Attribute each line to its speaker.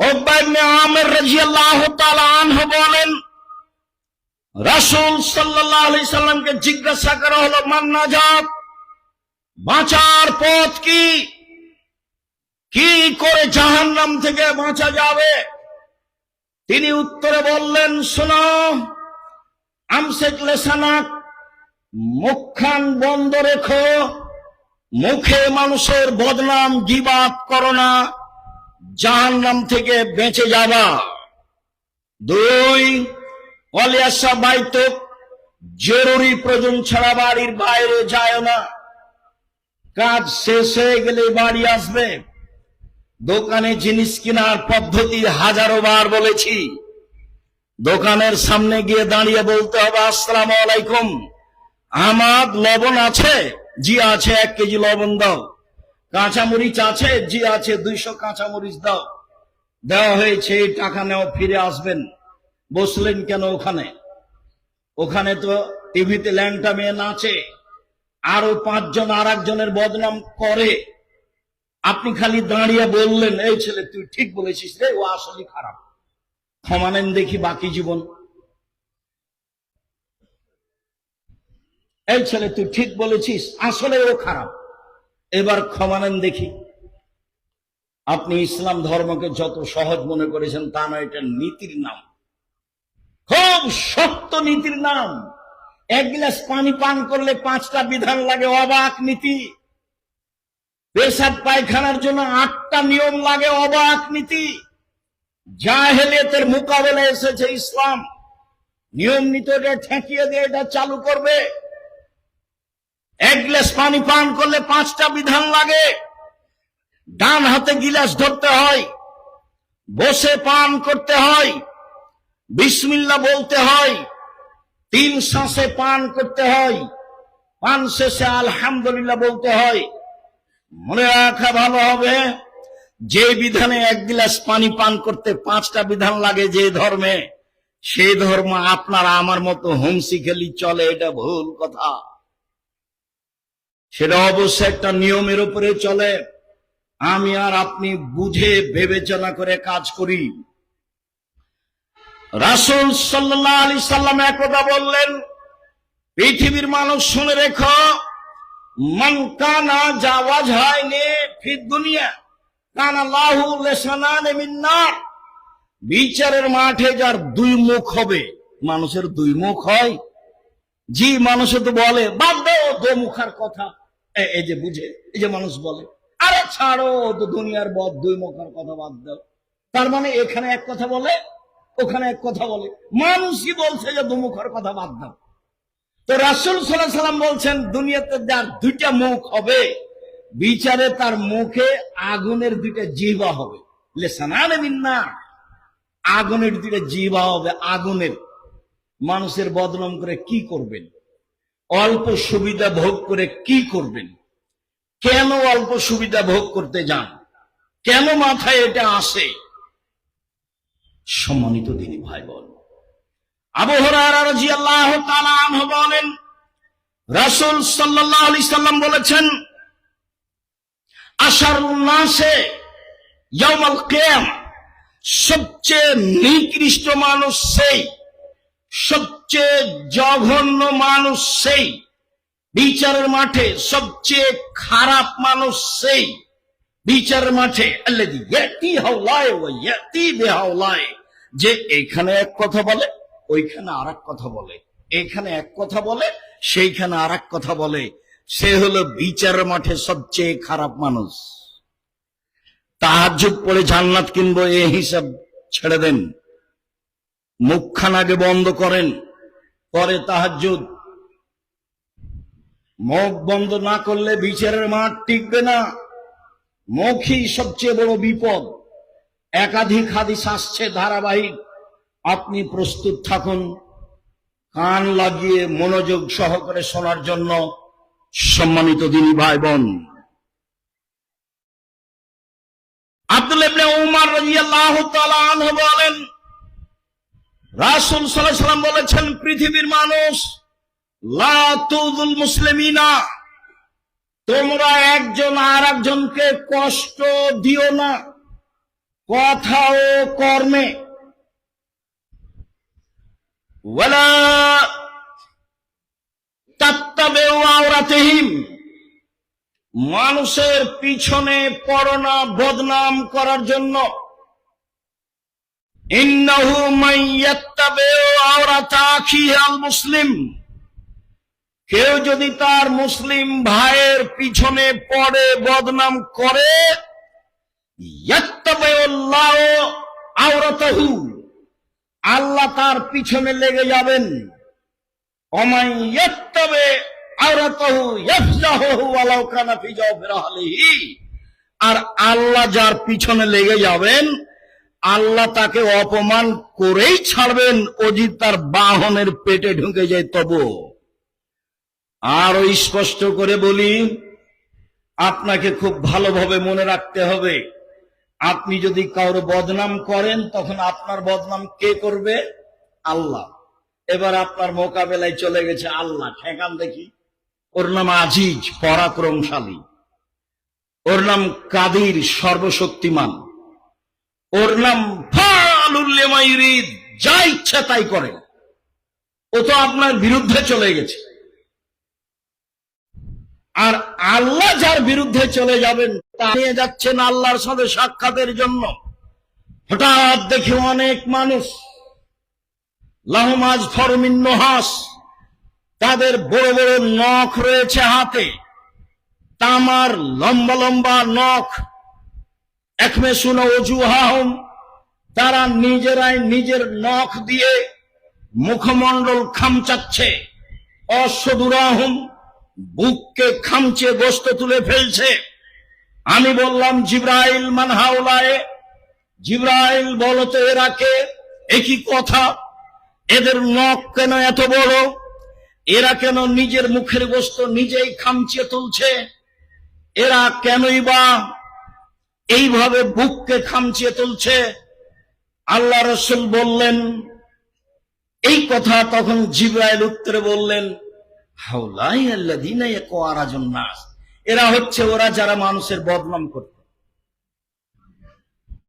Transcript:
Speaker 1: উকবা ইবনে আমির রাদিয়াল্লাহু তাআলা আনহু বলেন, রাসূল সাল্লাল্লাহু আলাইহি সাল্লামকে জিজ্ঞাসা করা হলো, মান নাজাত, বাঁচার পথ কি? কি করে জাহান্নাম থেকে বাঁচা যাবে? তিনি উত্তরে বললেন, শোনো, আমসিক লিসানাক, মুখখান বন্ধ রেখো, মুখে মানুষের বদনাম গীবাত করো না, জাহান্নাম থেকে বেঁচে যাবা। 2, ওয়ালিয়াসা বাইতুক, জরুরি প্রয়োজন ছাড়া বাড়ির বাইরে যায় না। কাজ শেষ হয়ে গেলে বাড়ি আসবে। দোকানে জিনিস কেনার পদ্ধতি হাজারো বার বলেছি। দোকানের সামনে গিয়ে দাঁড়িয়ে বলতে হবে, আসসালামু আলাইকুম, আমার লবণ আছে? জি আছে, 1 কেজি লবণ দাও। কাঁচামরিচ আছে? জি আছে, 200 কাঁচামরিচ দাও। দেওয়া হয়েছে, টাকা নেও, ফিরে আসবেন। বসলেন কেন ওখানে? ওখানে তো টিভিতে ল্যাংটা মেয়ে নাচে, আরো 5 জন আর একজনের বদনাম করে। আপনি খালি দাঁড়িয়ে বললেন, এই ছেলে তুই ঠিক বলেছিস রে, ও আসলে খারাপ, ক্ষমা নেন দেখি বাকি জীবন। এই ছেলে তুই ঠিক বলেছিস, আসলে ও খারাপ, এবার ক্ষমা নেন দেখি। আপনি ইসলাম ধর্মকে যত সহজ মনে করেছেন তা নয়, এটা নীতির নাম, খুব শক্ত নীতির নাম। 1 গ্লাস পানি পান করলে 5টা বিধান লাগে, অবাক নীতি। পেশাব পায়খানার জন্য 8টা নিয়ম লাগে, অবাক নীতি। জাহেলিয়াতের মোকাবেলায় এসেছে ইসলাম, নিয়ম নীতিটা ঠেকিয়ে দিয়ে এটা চালু করবে। 1 গ্লাস পানি পান করলে 5টা বিধান লাগে। ডান হাতে গিলাস ধরতে হয়, বসে পান করতে হয়, বিসমিল্লাহ বলতে হয়, 3 শ্বাসে পান করতে হয়, পান শেষে আলহামদুলিল্লাহ বলতে হয়। মনে রাখা ভালো হবে, যে বিধানে 1 গ্লাস পানি পান করতে 5টা বিধান লাগে যে ধর্মে, সেই ধর্ম আপনার আমার মতো হুমসি খেলি চলে, এটা ভুল কথা। সেটা অবশ্যই একটা নিয়মের উপরে চলে। আমি আর আপনি বুঝে বিবেচনা করে কাজ করি। রাসূল সাল্লাল্লাহু আলাইহি সাল্লাম একদা বললেন, পৃথিবীর মানুষ শুনে রেখো, মান কানা জাওয়াজহাইনি ফিদ দুনিয়া কানা লাহু লিসানানি মিন নার। বিচারের মাঠে যার 2 মুখ হবে। মানুষের 2 মুখ হয়? জি, মানুষে তো বলে, বাদ দাও দোমুখার কথা, এই যে বুঝে, এই যে মানুষ বলে, আরে ছাড়ো তো দুনিয়ার 2 মুখার কথা বাদ দাও। তার মানে এখানে এক কথা বলে, ওখানে এক কথা বলে। মানুষই বলছে যে 2 মুখার কথা বাদ দাও। তো রাসূল সাল্লাল্লাহু আলাইহি সাল্লাম বলছেন, দুনিয়াতে যার 2টা মুখ হবে, বিচারে তার মুখে আগুনের 2টা জিহ্বা হবে। লিসানানি মিন নার, আগুনের 2টা জিহ্বা হবে, আগুনের। মানুষের বদনাম করে কি করবেন? অল্প সুবিধা ভোগ করে কি করবেন? কেন অল্প সুবিধা ভোগ করতে যান? কেন মাথায় এটা আসে? সম্মানিত দিনী ভাই বোন, আবু হুরায়রা রাদিয়াল্লাহু তাআলা আনহু বলেন, রাসূল সাল্লাল্লাহু আলাইহি সাল্লাম বলেছেন, আশারুন নাসে ইয়াউমাল কিয়ামা, সবচেয়ে নিকৃষ্ট মানুষ সেই, সবচেয়ে জঘন্য মানুষ সেই, বিচারের মাঠে সবচেয়ে খারাপ মানুষ সেই, বিচারের মাঠে আল্লাযী ইয়াতি হাওলায় ওয়া ইয়াতি বিহাওলায়, যে এখানে এক কথা বলে, ওইখানে আরেক কথা বলে, এখানে এক কথা বলে, সেইখানে আরেক কথা বলে। সে হলো বিচারের মাঠে সবচেয়ে খারাপ মানুষ। তাহাজ্জুদ পড়ে জান্নাত কিনবো, এই হিসাব ছেড়ে দেন। মুখখান আগে বন্ধ করেন, পরে তাহাজ্জুদ। মুখ বন্ধ না করলে বিচারের মাঠ টিকবে না। মুখই সবচেয়ে বড় বিপদ। একাধিক হাদিস আসছে ধারাবাহিক, আপনি প্রস্তুত থাকুন কান লাগিয়ে মনোযোগ সহকারে শোনার জন্য। সম্মানিত দিনী ভাই বোন, আব্দুল্লাহ ইবনে উমর রাদিয়াল্লাহু তাআলা আনহু বলেন, রাসূল সাল্লাল্লাহু আলাইহি সাল্লাম বলেছেন, পৃথিবীর মানুষ, লা তুযুল মুসলিমিনা, তোমরা একজন আর একজনকে কষ্ট দিও না। কথা ও কর্মে, ওয়ালা তাত্তাবিউ আওরাতিহিম, মানুষের পিছনে পড়ো না বদনাম করার জন্য। ইন্নাহু মান ইয়াত্তাবিউ আওরাতা আখিহি আল মুসলিম, কেউ যদি তার মুসলিম ভাইয়ের পিছনে পড়ে বদনাম করে, ইয়াত্তাবিউল্লাহু আওরাতাহু, আল্লাহ তার পিছনে লেগে যাবেন। ওমান ইয়াত্তাবি আওরাতাহু ইয়াফজাহু ওয়ালাউ কানা ফি জাওফির আহলিহি, আর আল্লাহ যার পিছনে লেগে যাবেন, আল্লাহ তাকে অপমান করেই ছাড়বেন, ও যদি তার বাহনের পেটে ঢুকে যায় তবু। আরো স্পষ্ট করে বলি, আপনাকে খুব ভালোভাবে মনে রাখতে হবে, আপনি যদি কারো বদনাম করেন তখন আপনার বদনাম কে করবে? আল্লাহ। এবার আপনার মোকাবেলায় চলে গেছে আল্লাহ, ঠেকান দেখি। ওর নাম আজিজ, পরাক্রমশালী। ওর নাম কাদির, সর্বশক্তিমান। ওর নাম ফাআলুল লিমা ইউরিদ, যা ইচ্ছা তাই করে। ও তো আপনার বিরুদ্ধে চলে গেছে। আর আল্লাহ যার বিরুদ্ধে চলে যাবেন, তা নিয়ে যাচ্ছেন আল্লাহর সাথে সাক্ষাতের জন্য। হঠাৎ দেখি অনেক মানুষ, লাহুম আযফারু মিন নুহাস, তাদের বড় বড় নখ রয়েছে হাতে, তামার লম্বা লম্বা নখ। ইয়াকমিসুনা ওজুহাহুম, তারা নিজেরাই নিজের নখ দিয়ে মুখমণ্ডল খামচাচ্ছে। অসদুরাহুম, বুককে খামচে গোশত তুলে ফেলছে। আমি বললাম, জিবরাইল মান হাউলায়ে, জিবরাইল বলো তো এরা কে? একই কথা, এদের নখ কেন এত বড়? এরা কেন নিজের মুখের গোশত নিজেই খামচে তুলছে? এরা কেনই বা এইভাবে বুককে খামচিয়ে তুলছে? আল্লাহ রাসূল বললেন এই কথা। তখন জিবরাইল উত্তরে বললেন, হাউলাই আল্লাযীনা ইয়াকুরাজুন নাস, এরা হচ্ছে ওরা যারা মানুষের বদনাম করত।